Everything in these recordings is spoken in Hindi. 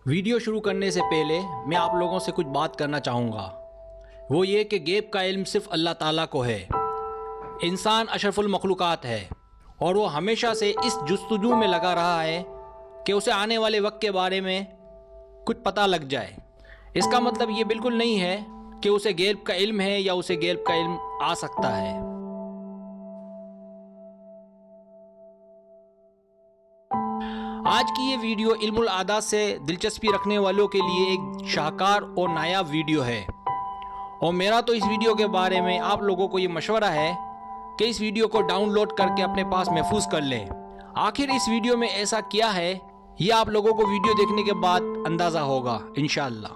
वीडियो शुरू करने से पहले मैं आप लोगों से कुछ बात करना चाहूँगा। वो ये कि गैब का इल्म सिर्फ़ अल्लाह ताला को है। इंसान अशरफुल मखलूक़ात है और वो हमेशा से इस जुस्तजू में लगा रहा है कि उसे आने वाले वक्त के बारे में कुछ पता लग जाए। इसका मतलब ये बिल्कुल नहीं है कि उसे गैब का इल्म है या उसे गैब का इल्म आ सकता है। आज की ये वीडियो इल्मुल आदात से दिलचस्पी रखने वालों के लिए एक शाहकार और नायाब वीडियो है और मेरा तो इस वीडियो के बारे में आप लोगों को ये मशवरा है कि इस वीडियो को डाउनलोड करके अपने पास महफूज कर लें। आखिर इस वीडियो में ऐसा क्या है ये आप लोगों को वीडियो देखने के बाद अंदाज़ा होगा इंशाअल्लाह।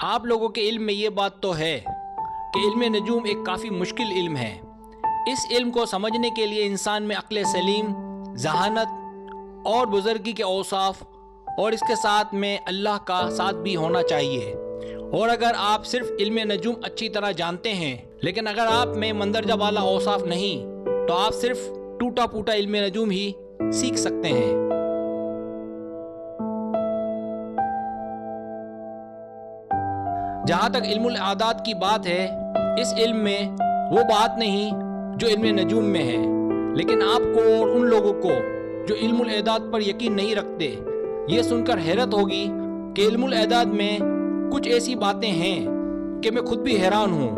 आप लोगों के इल्म में ये बात तो है कि इल्म नजूम एक काफ़ी मुश्किल इल्म है। इस इल्म को समझने के लिए इंसान में अक्ल सलीम, जहानत और बुजुर्गी के औसाफ और इसके साथ में अल्लाह का साथ भी होना चाहिए। और अगर आप सिर्फ इल्म नजूम अच्छी तरह जानते हैं लेकिन अगर आप में मंदरजा वाला औसाफ नहीं तो आप सिर्फ टूटा फूटा इल्म नजूम ही सीख सकते हैं। जहाँ तक इल्मुल आदात की बात है, इस इल्म में वो बात नहीं जो इल्म नजूम में है, लेकिन आपको और उन लोगों को जो इल्मुल आदात पर यकीन नहीं रखते ये सुनकर हैरत होगी कि इल्मुल आदात में कुछ ऐसी बातें हैं कि मैं खुद भी हैरान हूँ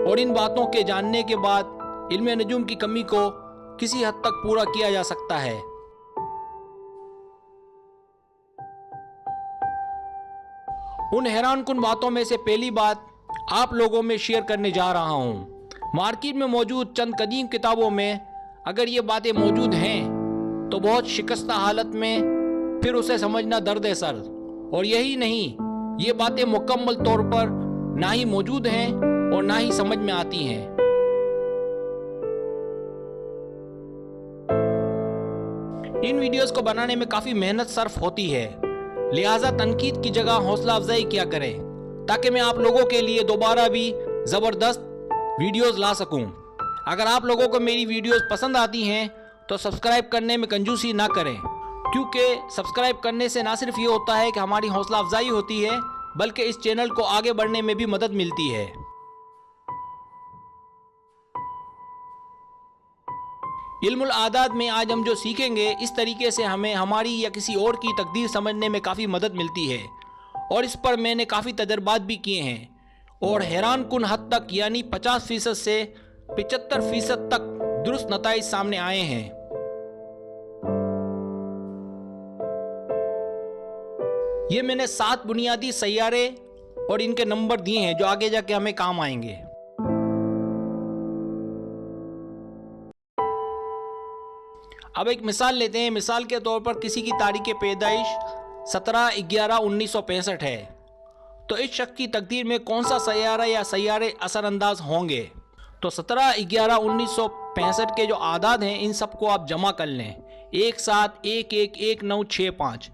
और इन बातों के जानने के बाद इल्म नजूम की कमी को किसी हद तक पूरा किया जा सकता है। उन हैरान कुन बातों में से पहली बात आप लोगों में शेयर करने जा रहा हूँ। मार्केट में मौजूद चंद कदीम किताबों में अगर ये बातें मौजूद हैं तो बहुत शिकस्ता हालत में फिर उसे समझना दर्द है सर। और यही नहीं, ये बातें मुकम्मल तौर पर ना ही मौजूद हैं और ना ही समझ में आती हैं। इन वीडियोस को बनाने में काफ़ी मेहनत सर्फ होती है, लिहाजा तनकीद की जगह हौसला अफजाई किया करें ताकि मैं आप लोगों के लिए दोबारा भी ज़बरदस्त वीडियोस ला सकूं। अगर आप लोगों को मेरी वीडियोस पसंद आती हैं तो सब्सक्राइब करने में कंजूसी ना करें, क्योंकि सब्सक्राइब करने से ना सिर्फ ये होता है कि हमारी हौसला अफजाई होती है बल्कि इस चैनल को आगे बढ़ने में भी मदद मिलती है। इल्मुल आदात में आज हम जो सीखेंगे इस तरीके से हमें हमारी या किसी और की तकदीर समझने में काफ़ी मदद मिलती है और इस पर मैंने काफ़ी तजर्बात भी किए हैं और हैरान कुन हद तक यानी 50% से 75% तक दुरुस्त नताइज सामने आए हैं। ये मैंने 7 बुनियादी सैयारे और इनके नंबर दिए हैं जो आगे जाके हमें काम आएंगे। अब एक मिसाल लेते हैं। मिसाल के तौर पर किसी की तारीख पैदाइश 17/11/1965 है तो इस शख्स की तकदीर में कौन सा सैयारा या सैयारे असरअंदाज होंगे। तो 17/11/1965 के जो आदाद हैं इन सबको आप जमा कर लें, 17111965।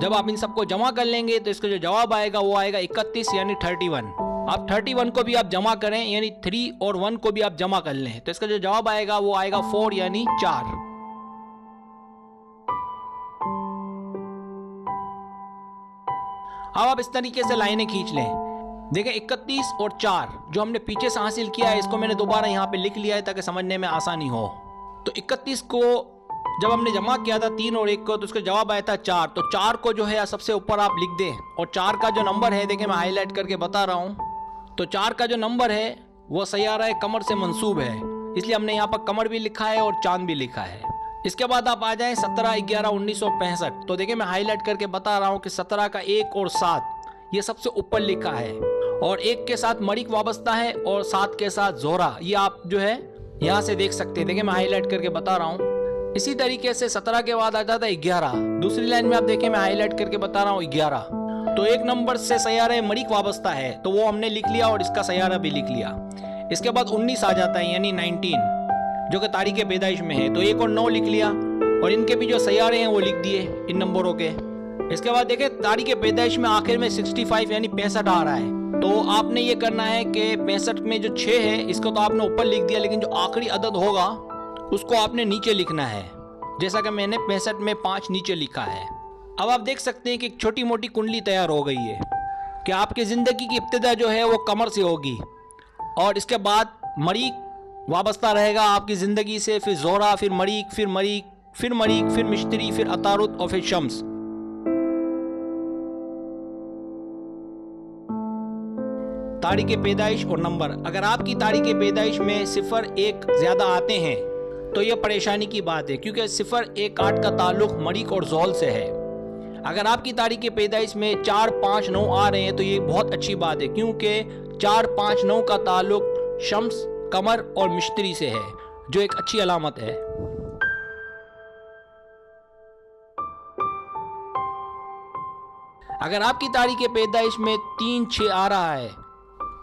जब आप इन सबको जमा कर लेंगे तो इसका जो जवाब आएगा वो आएगा 31 यानी 31। आप 31 को भी आप जमा करें यानी 3 और 1 को भी आप जमा कर लें तो इसका जो जवाब आएगा वो आएगा 4 यानी 4। अब आप इस तरीके से लाइनें खींच लें। देखें 31 और 4 जो हमने पीछे से हासिल किया है इसको मैंने दोबारा यहाँ पे लिख लिया है ताकि समझने में आसानी हो। तो 31 को जब हमने जमा किया था 3 और 1 को तो उसका जवाब आया था 4। तो 4 को जो है सबसे ऊपर आप लिख दें और 4 का जो नंबर है देखें मैं हाईलाइट करके बता रहा हूँ। तो 4 का जो नंबर है वो सैयारा कमर से मंसूब है, इसलिए हमने यहाँ पर कमर भी लिखा है और चांद भी लिखा है। इसके बाद आप आ जाएं 17/11/1965। तो देखिए मैं हाईलाइट करके बता रहा हूँ कि 17 का 1 और 7 ये सबसे ऊपर लिखा है और 1 के साथ मरीक वाबस्ता है और 7 के साथ जोहरा, ये आप जो है यहाँ से देख सकते हैं। देखिए मैं हाईलाइट करके बता रहा हूँ। इसी तरीके से 17 के बाद आ जाता है 11। दूसरी लाइन में आप देखें मैं हाईलाइट करके बता रहा हूँ 11। तो 1 नंबर से सैयारा मरीक वाबस्ता है तो वो हमने लिख लिया और इसका सैयारा भी लिख लिया। इसके बाद 19 आ जाता है यानी 19 जो कि तारीख पैदाइश में है तो 1 और 9 लिख लिया और इनके भी जो सैयारे हैं वो लिख दिए इन नंबरों के। इसके बाद देखें तारीख पैदाइश में आखिर में 65 यानी 65 आ रहा है तो आपने ये करना है कि 65 में जो 6 है इसको तो आपने ऊपर लिख दिया लेकिन जो आखिरी अदद होगा उसको आपने नीचे लिखना है। जैसा कि मैंने 65 में 5 नीचे लिखा है। अब आप देख सकते हैं कि एक छोटी मोटी कुंडली तैयार हो गई है कि आपकी ज़िंदगी की इब्तिदा जो है वो कमर से होगी और इसके बाद मरीक वाबस्ता रहेगा आपकी ज़िंदगी से, फिर ज़ोहरा, फिर मरीक, फिर मरीक, फिर मरीक, फिर मिश्तरी, फिर अतारुद और फिर शम्स। तारीख़ पैदाइश और नंबर। अगर आपकी तारीख़ पैदाइश में 0, 1 ज़्यादा आते हैं तो यह परेशानी की बात है, क्योंकि 0, 1, 8 का ताल्लुक़ मरीक और ज़ोल से है। अगर आपकी तारीख़ पैदाइश में 4, 5, 9 आ रहे हैं तो ये बहुत अच्छी बात है, क्योंकि 4, 5, 9 का ताल्लुक़ शम्स, कमर और मिश्तरी से है, जो एक अच्छी अलामत है। अगर आपकी तारीख़ पैदाइश में 3, 6 आ रहा है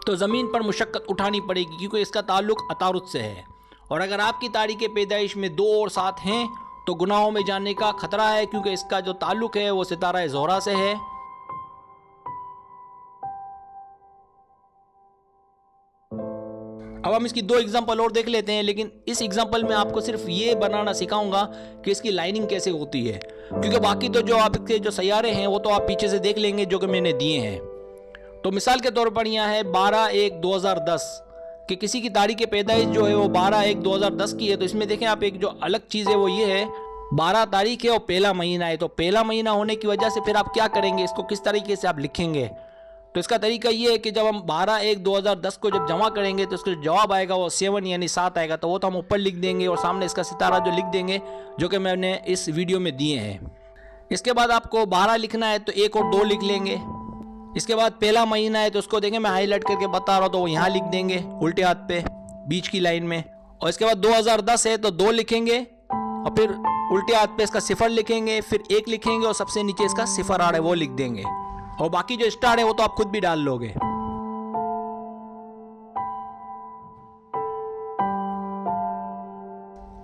तो ज़मीन पर मुशक्क़त उठानी पड़ेगी, क्योंकि इसका ताल्लुक़ अतारुद से है। और अगर आपकी तारीख़ पैदाइश में 2 और 7 हैं तो गुनाहों में जाने का ख़तरा है, क्योंकि इसका जो ताल्लुक़ है वो सितारा ज़ोहरा से है। अब हम इसकी 2 एग्जाम्पल और देख लेते हैं, लेकिन इस एग्जाम्पल में आपको सिर्फ ये बनाना सिखाऊंगा कि इसकी लाइनिंग कैसे होती है, क्योंकि बाकी तो जो आपके जो सैयारे हैं वो तो आप पीछे से देख लेंगे जो कि मैंने दिए हैं। तो मिसाल के तौर पर यहाँ है 12/1/2010 कि किसी की तारीख़ पैदाइश जो है वो 12/1/2010 की है। तो इसमें देखें आप, एक जो अलग चीज़ है वो ये है, 12 तारीख है और पहला महीना है। तो पहला महीना होने की वजह से फिर आप क्या करेंगे, इसको किस तरीके से आप लिखेंगे। तो इसका तरीका ये है कि जब हम 12/1/2010 को जब जमा करेंगे तो उसका जवाब आएगा वो 7 यानी 7 आएगा। तो वो तो हम ऊपर लिख देंगे और सामने इसका सितारा जो लिख देंगे, जो कि मैंने इस वीडियो में दिए हैं। इसके बाद आपको 12 लिखना है तो 1 और 2 लिख लेंगे। इसके बाद पहला महीना है तो उसको देखें मैं हाईलाइट करके बता रहा हूँ, तो वो यहाँ लिख देंगे उल्टे हाथ पे बीच की लाइन में। और इसके बाद 2010 है तो 2 लिखेंगे और फिर उल्टे हाथ पे इसका 0 लिखेंगे, फिर 1 लिखेंगे और सबसे नीचे इसका 0 आ रहा है वो लिख देंगे। और बाकी जो स्टार है वो तो आप खुद भी डाल लोगे।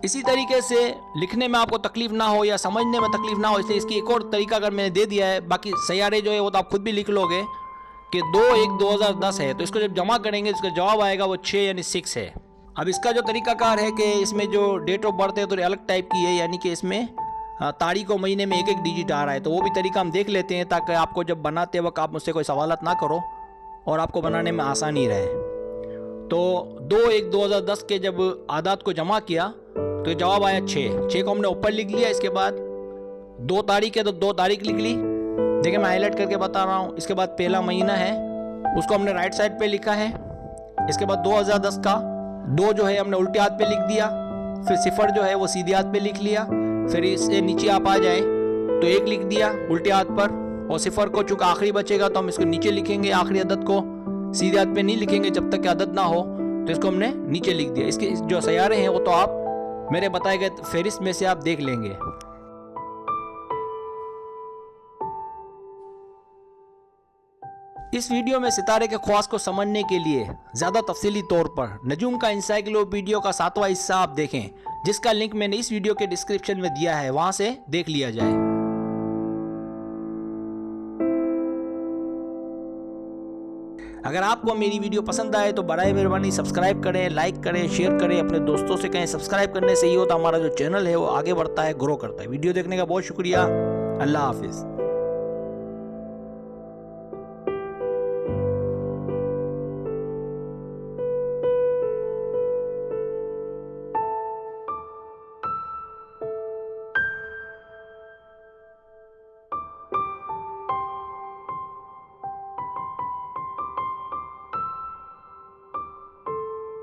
इसी तरीके से लिखने में आपको तकलीफ ना हो या समझने में तकलीफ ना हो, इसलिए इसकी एक और तरीका अगर मैंने दे दिया है। बाकी सैयारे जो है वो तो आप खुद भी लिख लोगे कि 2/1/2010 है, तो इसको जब जमा करेंगे इसका जवाब आएगा वो 6 यानी 6 है। अब इसका जो तरीकाकार है कि इसमें जो डेट ऑफ बर्थ है तो अलग टाइप की है, यानी कि इसमें तारीख और महीने में 1-1 डिजिट आ रहा है। तो वो भी तरीका हम देख लेते हैं, ताकि आपको जब बनाते वक्त आप मुझसे कोई सवालत ना करो और आपको बनाने में आसानी रहे। तो 2/1/2010 के जब आदात को जमा किया तो जवाब आया 6 को हमने ऊपर लिख लिया। इसके बाद 2 तारीख है तो 2 तारीख लिख ली, देखिए मैं हाईलाइट करके बता रहा हूँ। इसके बाद पहला महीना है उसको हमने राइट साइड पे लिखा है। इसके बाद 2010 का 2 जो है हमने उल्टे हाथ पे लिख दिया, फिर 0 जो है वो सीधे हाथ पे लिख लिया। फिर इससे नीचे आप आ जाए तो 1 लिख दिया उल्टे हाथ पर, और 0 को चूँकि आखिरी बचेगा तो हम इसको नीचे लिखेंगे, आखिरी अदद को सीधे हाथ पे नहीं लिखेंगे जब तक कि अदद ना हो, तो इसको हमने नीचे लिख दिया। इसके जो सैयारे हैं वो तो आप मेरे बताए गए फहरिस्त में से आप देख लेंगे। इस वीडियो में सितारे के ख्वास को समझने के लिए ज़्यादा तफसीली तौर पर नजूम का इंसाइक्लोपीडिया का 7वां हिस्सा आप देखें, जिसका लिंक मैंने इस वीडियो के डिस्क्रिप्शन में दिया है, वहां से देख लिया जाए। अगर आपको मेरी वीडियो पसंद आए तो बराए मेहरबानी सब्सक्राइब करें, लाइक करें, शेयर करें, अपने दोस्तों से कहें। सब्सक्राइब करने से ही होता हमारा जो चैनल है वो आगे बढ़ता है, ग्रो करता है। वीडियो देखने का बहुत शुक्रिया। अल्लाह हाफिज़।